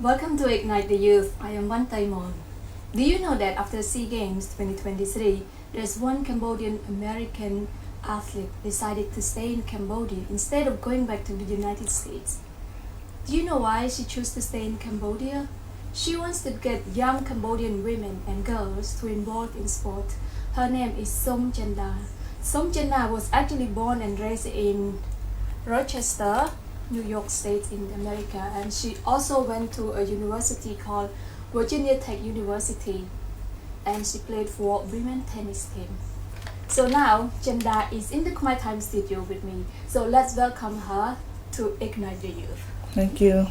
Welcome to Ignite the Youth. I am Vanntey Morn. Do you know that after SEA Games 2023, there's one Cambodian-American athlete decided to stay in Cambodia instead of going back to the United States? Do you know why she chose to stay in Cambodia? She wants to get young Cambodian women and girls to involve in sport. Her name is Som Chhinda. Som Chhinda was actually born and raised in Rochester, New York State in America, and she also went to a university called Virginia Tech University, and she played for women's tennis team. So now Chhinda is in the Khmer Time studio with me. So let's welcome her to Ignite the Youth. Thank you.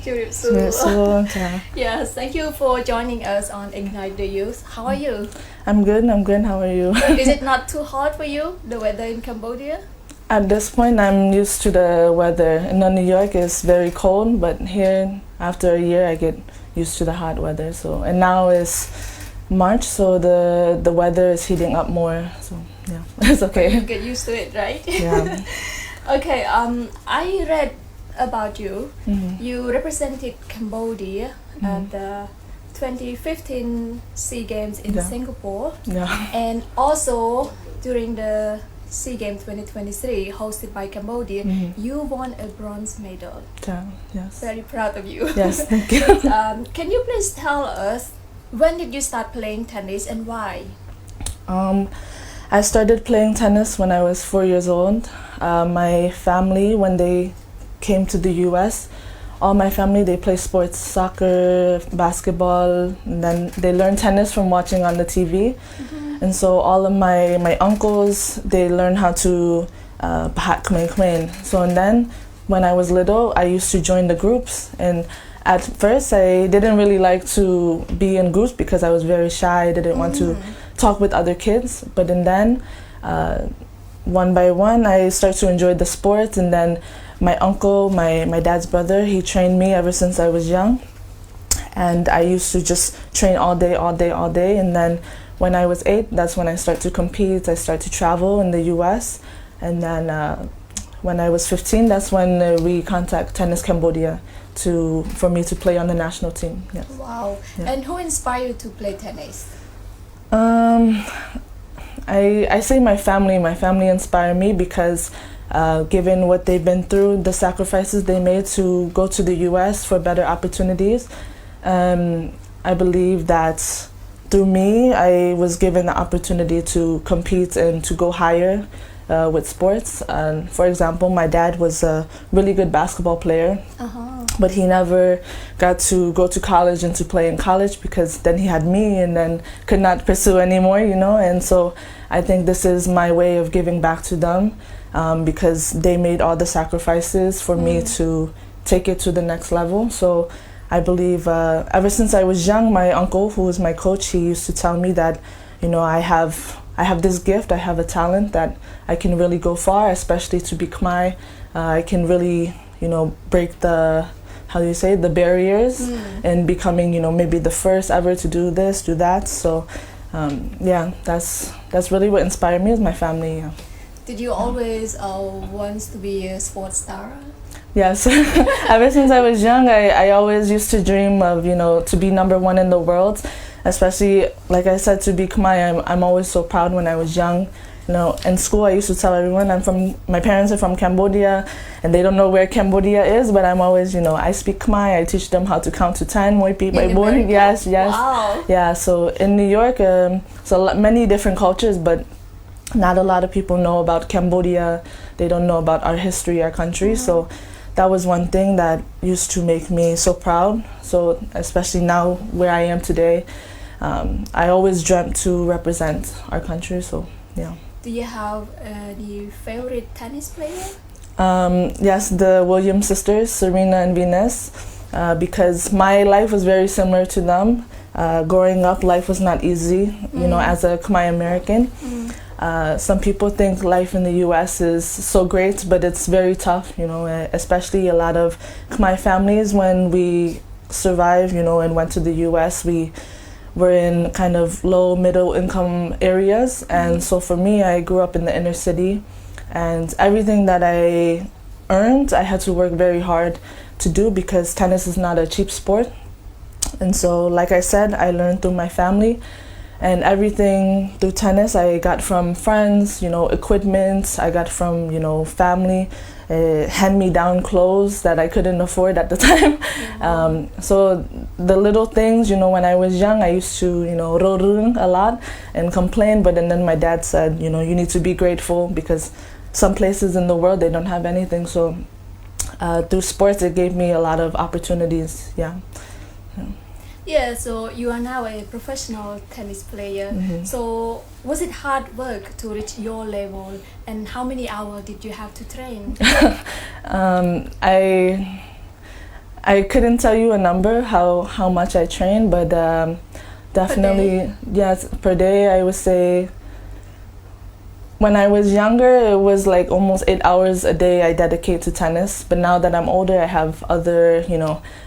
Yes, thank you for joining us on Ignite the Youth. How are you? I'm good. How are you? Is it not too hot for you, the weather in Cambodia? At this point, I'm used to the weather. In New York, it's very cold, but here, after a year, I get used to the hot weather. So, and now it's March, so the weather is heating up more. So, yeah, it's okay. You get used to it, right? Yeah. Okay. I read about you. Mm-hmm. You represented Cambodia at the 2015 SEA Games in Singapore, and also during the SEA Games 2023 hosted by Cambodia, you won a bronze medal. Yes. Very proud of you. Yes, thank you. Can you please tell us, when did you start playing tennis and why? I started playing tennis when I was 4 years old. My family, when they came to the US, all my family, they play sports, soccer, basketball, and then they learn tennis from watching on the TV. And so all of my uncles, they learned how to pahat Khmer. So and then when I was little, I used to join the groups. And at first, I didn't really like to be in groups because I was very shy. I didn't want to talk with other kids. But then one by one, I started to enjoy the sport. And then my uncle, my dad's brother, he trained me ever since I was young. And I used to just train all day. And then when I was 8, that's when I started to compete. I started to travel in the US. And then when I was 15, that's when we contact Tennis Cambodia for me to play on the national team. Yes. Wow. Yeah. And who inspired you to play tennis? I say my family. My family inspired me because given what they've been through, the sacrifices they made to go to the US for better opportunities, I believe that through me, I was given the opportunity to compete and to go higher with sports. For example, my dad was a really good basketball player, but he never got to go to college and to play in college because then he had me and then could not pursue anymore, And so I think this is my way of giving back to them because they made all the sacrifices for me to take it to the next level. So I believe ever since I was young, my uncle, who was my coach, he used to tell me that, I have this gift, I have a talent that I can really go far, especially to be Khmer. I can really, break the barriers and becoming, maybe the first ever to do this, do that. So, that's really what inspired me is my family. Yeah. Did you always want to be a sports star? Yes. Ever since I was young, I always used to dream of, to be #1 in the world, especially, like I said, to be Khmer. I'm always so proud when I was young. In school, I used to tell everyone my parents are from Cambodia, and they don't know where Cambodia is, but I'm always, I speak Khmer. I teach them how to count to 10. Yes. Wow. Yeah, so in New York, so many different cultures, but not a lot of people know about Cambodia. They don't know about our history, our country. So that was one thing that used to make me so proud. So especially now where I am today, I always dreamt to represent our country. So yeah. Do you have any favorite tennis player? Yes, the Williams sisters, Serena and Venus, because my life was very similar to them. Growing up, life was not easy, as a Khmer-American. Some people think life in the US is so great, but it's very tough, especially a lot of Khmer families, when we survived, and went to the US, we were in kind of low, middle income areas. And so for me, I grew up in the inner city, and everything that I earned, I had to work very hard to do because tennis is not a cheap sport. And so, like I said, I learned through my family, and everything through tennis I got from friends, equipment, I got from, family, hand-me-down clothes that I couldn't afford at the time. So the little things, when I was young, I used to, rorung a lot and complain, but then my dad said, you need to be grateful because some places in the world, they don't have anything. So through sports, it gave me a lot of opportunities, Yeah, so you are now a professional tennis player. So was it hard work to reach your level, and how many hours did you have to train? I couldn't tell you a number how much I trained, but definitely, yes, per day I would say. When I was younger, it was like almost 8 hours a day I dedicate to tennis. But now that I'm older, I have other,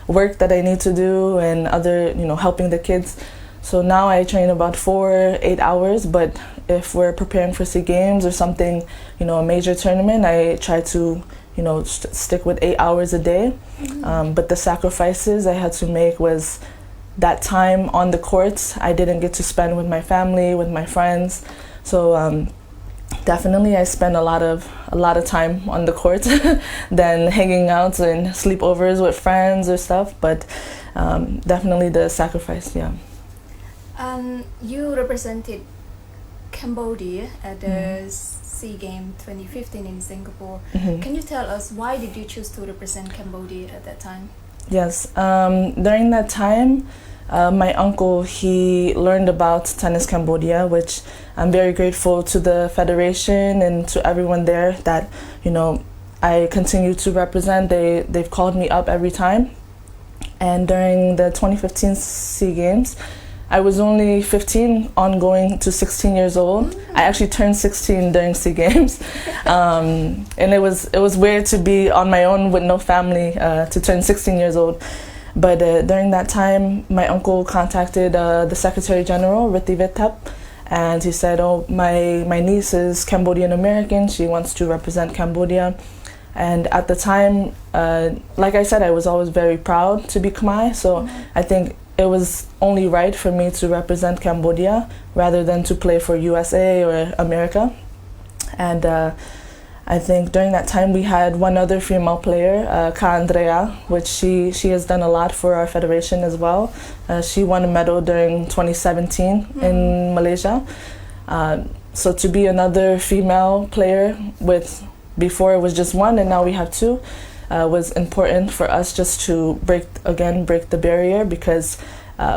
work that I need to do and other, helping the kids. So now I train about 8 hours. But if we're preparing for SEA Games or something, a major tournament, I try to, stick with 8 hours a day. But the sacrifices I had to make was that time on the courts I didn't get to spend with my family, with my friends. So definitely I spend a lot of time on the court than hanging out and sleepovers with friends or stuff, but definitely the sacrifice, yeah. You represented Cambodia at the SEA Games 2015 in Singapore. Can you tell us why did you choose to represent Cambodia at that time? Yes, during that time, my uncle, he learned about Tennis Cambodia, which I'm very grateful to the federation and to everyone there that, I continue to represent. They've called me up every time. And during the 2015 SEA Games, I was only 15 on going to 16 years old. I actually turned 16 during SEA Games. And it was weird to be on my own with no family to turn 16 years old. But during that time, my uncle contacted the Secretary General, Rithi Vittap, and he said, my niece is Cambodian-American. She wants to represent Cambodia. And at the time, like I said, I was always very proud to be Khmer. So I think it was only right for me to represent Cambodia rather than to play for USA or America. And I think during that time we had one other female player, Ka Andrea, which she has done a lot for our federation as well. She won a medal during 2017 in Malaysia. So to be another female player before it was just one and now we have two, was important for us just to break the barrier, because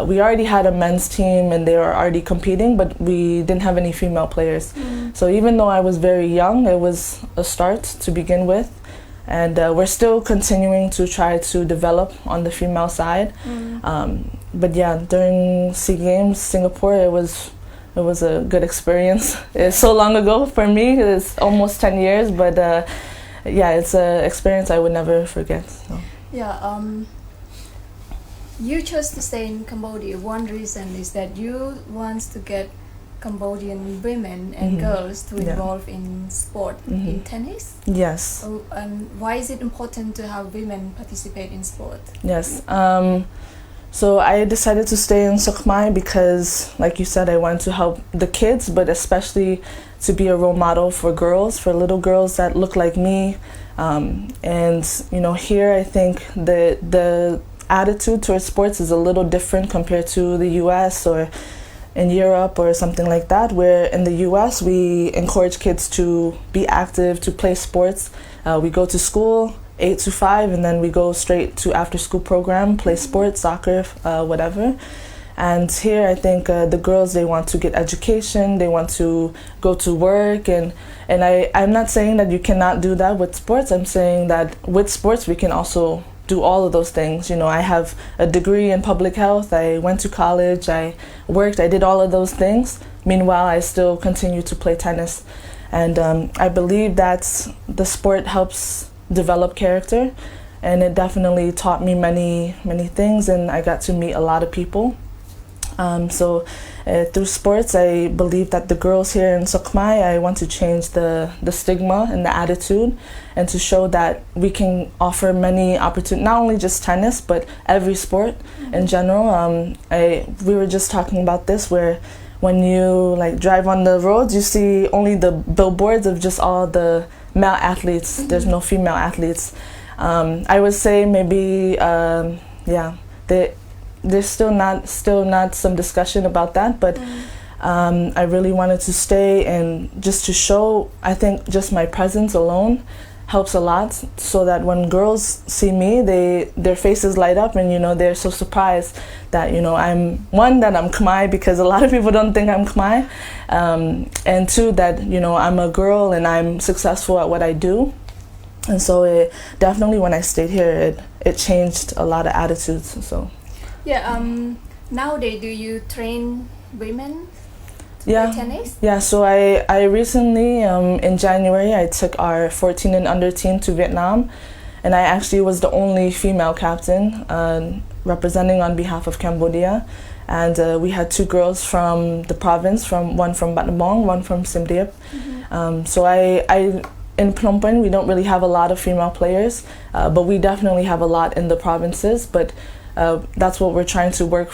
we already had a men's team and they were already competing, but we didn't have any female players. So even though I was very young, it was a start to begin with, and we're still continuing to try to develop on the female side. But yeah, during SEA Games Singapore, it was a good experience. It's so long ago for me. It's almost 10 years, but yeah, it's an experience I would never forget. So. Yeah. You chose to stay in Cambodia. One reason is that you want to get Cambodian women and girls to involve in sport, in tennis. Yes. And why is it important to have women participate in sport? Yes. So I decided to stay in Khmer because, like you said, I wanted to help the kids, but especially to be a role model for girls, for little girls that look like me. And here I think the attitude towards sports is a little different compared to the US or in Europe or something like that, where in the US we encourage kids to be active, to play sports. We go to school 8 to 5 and then we go straight to after school program, play sports, soccer, whatever. And here I think the girls, they want to get education, they want to go to work, and I'm not saying that you cannot do that with sports. I'm saying that with sports we can also do all of those things. I have a degree in public health, I went to college, I worked, I did all of those things. Meanwhile, I still continue to play tennis. And I believe that the sport helps develop character, and it definitely taught me many things, and I got to meet a lot of people. So Through sports, I believe that the girls here in Khmer, I want to change the stigma and the attitude, and to show that we can offer many opportunities, not only just tennis, but every sport in general. We were just talking about this, where when you like drive on the roads, you see only the billboards of just all the male athletes. There's no female athletes. I would say maybe, there's still not some discussion about that, but I really wanted to stay and just to show. I think just my presence alone helps a lot, so that when girls see me, their faces light up, and they're so surprised that I'm Khmer, because a lot of people don't think I'm Khmer, and two, that I'm a girl and I'm successful at what I do. And so it definitely, when I stayed here, it changed a lot of attitudes. So yeah, nowadays do you train women to play tennis? Yeah, so I recently, in January, I took our 14 and under team to Vietnam, and I actually was the only female captain representing on behalf of Cambodia. And we had two girls from the province, one from Battambang, one from Siem Reap. So in Phnom Penh, we don't really have a lot of female players, but we definitely have a lot in the provinces. But that's what we're trying to work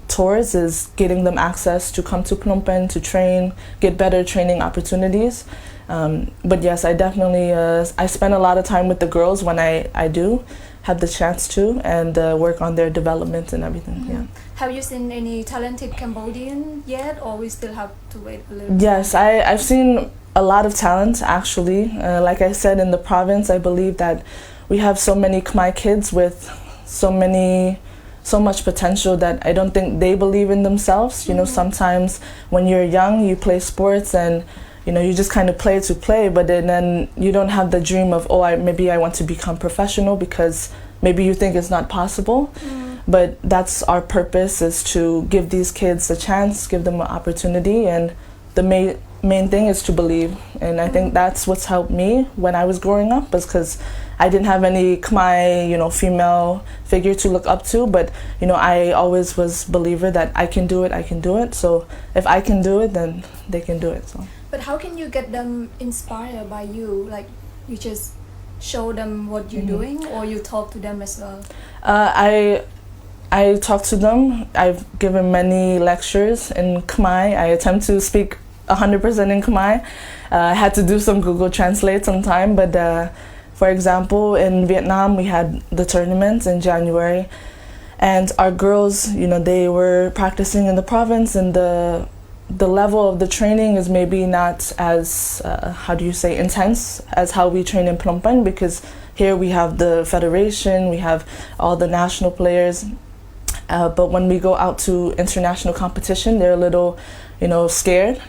towards, is getting them access to come to Phnom Penh to train, get better training opportunities. But yes, I definitely, I spend a lot of time with the girls when I do have the chance to, and work on their development and everything. Yeah. Have you seen any talented Cambodian yet, or we still have to wait a little bit? Yes, I've seen a lot of talent, actually. Like I said, in the province, I believe that we have so many Khmer kids with so much potential that I don't think they believe in themselves. Sometimes when you're young, you play sports and you just kind of play to play, but then you don't have the dream of, maybe I want to become professional, because maybe you think it's not possible. But that's our purpose, is to give these kids a chance, give them an opportunity, and the main thing is to believe. And I think that's what's helped me when I was growing up, is because I didn't have any Khmer, female figure to look up to, but I always was a believer that I can do it. So if I can do it, then they can do it. So. But how can you get them inspired by you? Like, you just show them what you're doing, or you talk to them as well? I talk to them. I've given many lectures in Khmer. I attempt to speak 100% in Khmer. I had to do some Google Translate sometime, but for example, in Vietnam, we had the tournament in January, and our girls, they were practicing in the province, and the level of the training is maybe not as, intense as how we train in Phnom Penh, because here we have the federation, we have all the national players, but when we go out to international competition, they're a little, scared,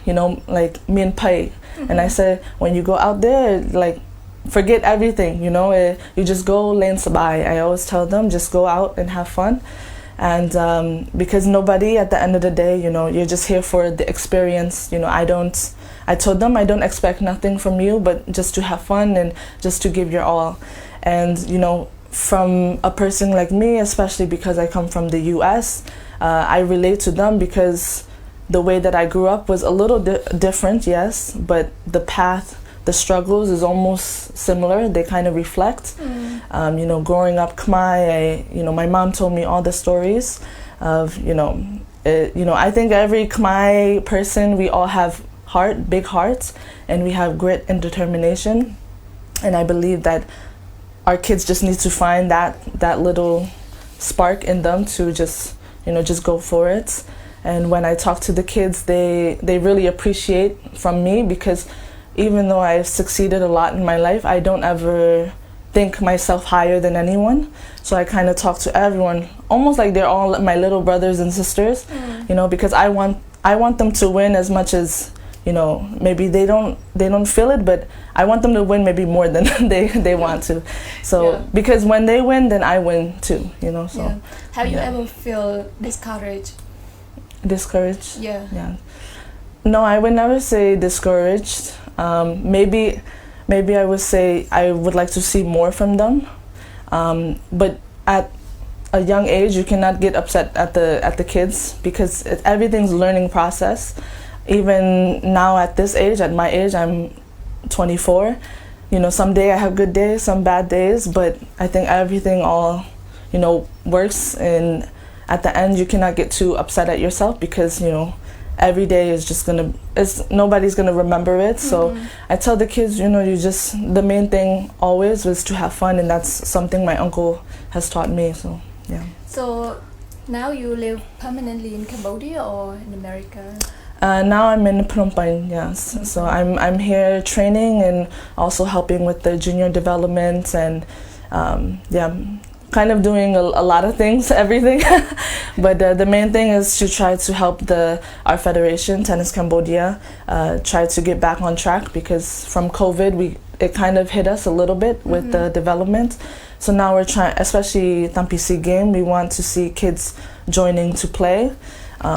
like me and Pai. And I said, when you go out there, like, forget everything, you just go lane sabai. I always tell them, just go out and have fun. And because nobody, at the end of the day, you're just here for the experience. I told them I don't expect nothing from you, but just to have fun and just to give your all. And, from a person like me, especially because I come from the US, I relate to them, because the way that I grew up was a little different, yes, but the path, the struggles is almost similar. They kind of reflect. Growing up Khmer, my mom told me all the stories of, I think every Khmer person, we all have big hearts, and we have grit and determination. And I believe that our kids just need to find that little spark in them to just go for it. And when I talk to the kids, they really appreciate from me, because even though I've succeeded a lot in my life, I don't ever think myself higher than anyone. So I kind of talk to everyone almost like they're all my little brothers and sisters, because I want them to win as much as, maybe they don't feel it, but I want them to win maybe more than they want to. So because when they win, then I win too, so. Yeah. Have you ever feel discouraged? Discouraged? Yeah. No, I would never say discouraged. Maybe I would say I would like to see more from them. But a young age, you cannot get upset at the kids because everything's learning process. Even now at this age, at my age, I'm 24. You know, some day I have good days, some bad days, but I think everything all, you know, works, and at the end you cannot get too upset at yourself because, you know, every day is just nobody's gonna remember it. So I tell the kids, you know, the main thing always was to have fun, and that's something my uncle has taught me. So yeah. So now you live permanently in Cambodia or in America? Now I'm in Phnom Penh, yes. So I'm here training and also helping with the junior development, and kind of doing a lot of things, everything. But the main thing is to try to help our federation, Tennis Cambodia, try to get back on track, because from COVID it kind of hit us a little bit with the development. So now we're trying, especially Thampi Sea game, we want to see kids joining to play.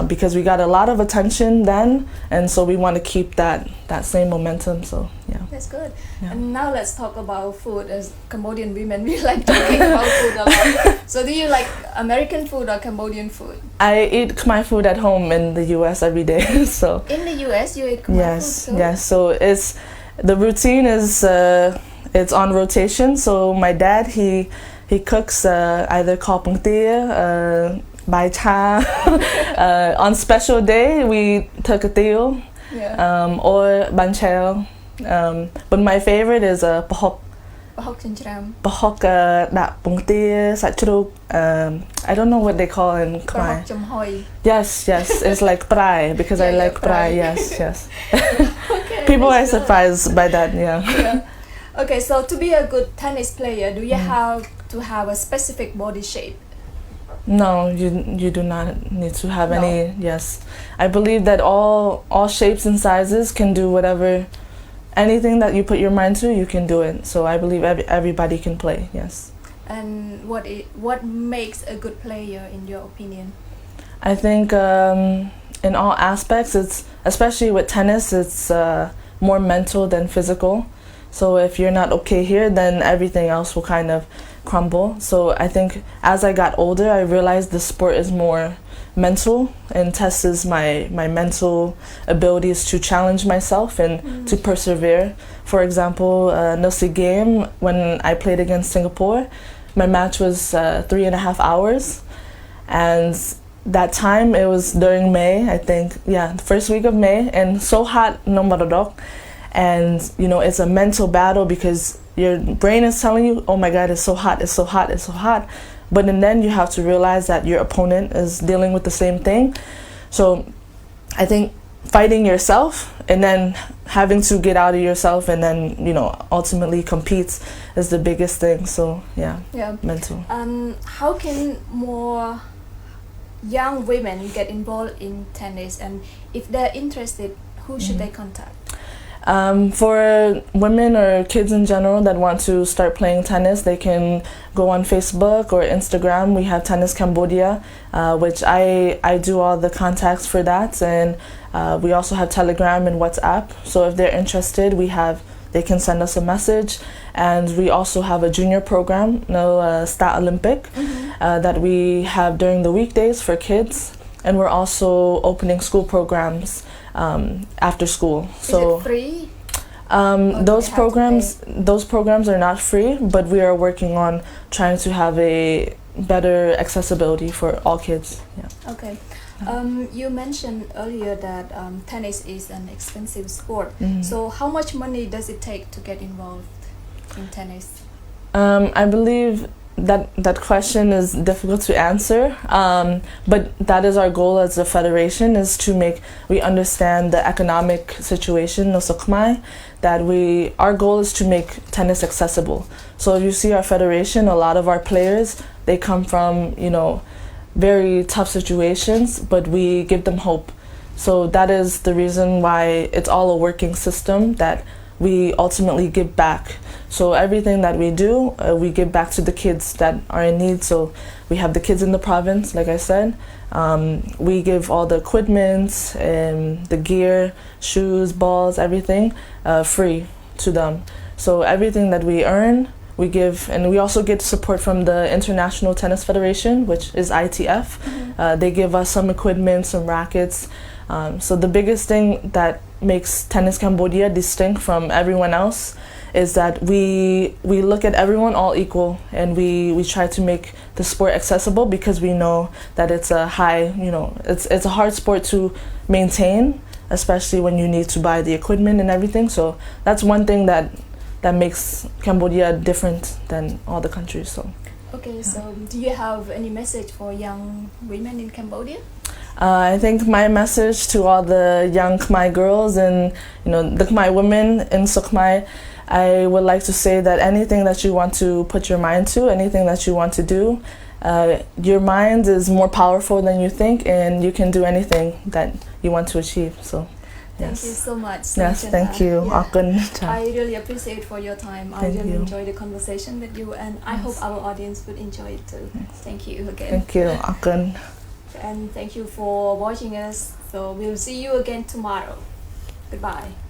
Because we got a lot of attention then, and so we want to keep that same momentum. So yeah, that's good. Yeah. And now let's talk about food. As Cambodian women, we like talking about food a lot. So do you like American food or Cambodian food? I eat Khmer food at home in the US every day. So in the US you eat Khmer food too? Yes. So the routine is it's on rotation. So my dad he cooks either khao tia, by cha. On special day we took a teo, or banchel. But my favorite is pahok. Pahok chinchram. Pahok da pung tia sachru. I don't know what they call in Khmer. Pahok chum hoi. Yes, it's like prai, because I like prai. Yes. Okay, people are surprised by that. Yeah. Okay, so to be a good tennis player, do you have to have a specific body shape? No, you do not need to have any. Yes, I believe that all shapes and sizes can do whatever, anything that you put your mind to, you can do it. So I believe everybody can play. Yes. And what makes a good player in your opinion? I think in all aspects, it's especially with tennis, it's more mental than physical. So if you're not okay here, then everything else will kind of crumble. So I think as I got older, I realized the sport is more mental and tests my mental abilities to challenge myself and to persevere. For example, Nusi game, when I played against Singapore, my match was 3.5 hours, and that time it was during May, I think, the first week of May, and so hot, no maradok. And you know, it's a mental battle because your brain is telling you, oh my God, it's so hot, it's so hot, it's so hot. But then you have to realize that your opponent is dealing with the same thing. So I think fighting yourself and then having to get out of yourself and then, you know, ultimately compete is the biggest thing. So yeah. Mental. How can more young women get involved in tennis, and if they're interested, who should they contact? For women or kids in general that want to start playing tennis, they can go on Facebook or Instagram. We have Tennis Cambodia, which I do all the contacts for that, and we also have Telegram and WhatsApp. So if they're interested, they can send us a message. And we also have a junior program, Star Olympic, that we have during the weekdays for kids. And we're also opening school programs after school. So is it free? Those programs are not free, but we are working on trying to have a better accessibility for all kids. Yeah. Okay. You mentioned earlier that tennis is an expensive sport. So how much money does it take to get involved in tennis? I believe that question is difficult to answer, but that is our goal as a federation, is to we understand the economic situation of Khmer, that our goal is to make tennis accessible. So if you see our federation, a lot of our players, they come from, you know, very tough situations, but we give them hope. So that is the reason why it's all a working system, that we ultimately give back. So everything that we do, we give back to the kids that are in need. So we have the kids in the province, like I said. We give all the equipment and the gear, shoes, balls, everything free to them. So everything that we earn, we give, and we also get support from the International Tennis Federation, which is ITF. They give us some equipment, some rackets. So the biggest thing that makes Tennis Cambodia distinct from everyone else is that we look at everyone all equal, and we try to make the sport accessible, because we know that it's a high, it's a hard sport to maintain, especially when you need to buy the equipment and everything. So that's one thing that makes Cambodia different than all the countries. So okay, so do you have any message for young women in Cambodia? I think my message to all the young Khmer girls and the Khmer women in Khmer, I would like to say that anything that you want to put your mind to, anything that you want to do, your mind is more powerful than you think, and you can do anything that you want to achieve. So, yes. Thank you so much. Yes, thank you. Yeah. I really appreciate for your time. I really enjoyed the conversation with you, and I hope our audience would enjoy it too. Yes. Thank you again. Thank you, Akun. And thank you for watching us. So we'll see you again tomorrow. Goodbye.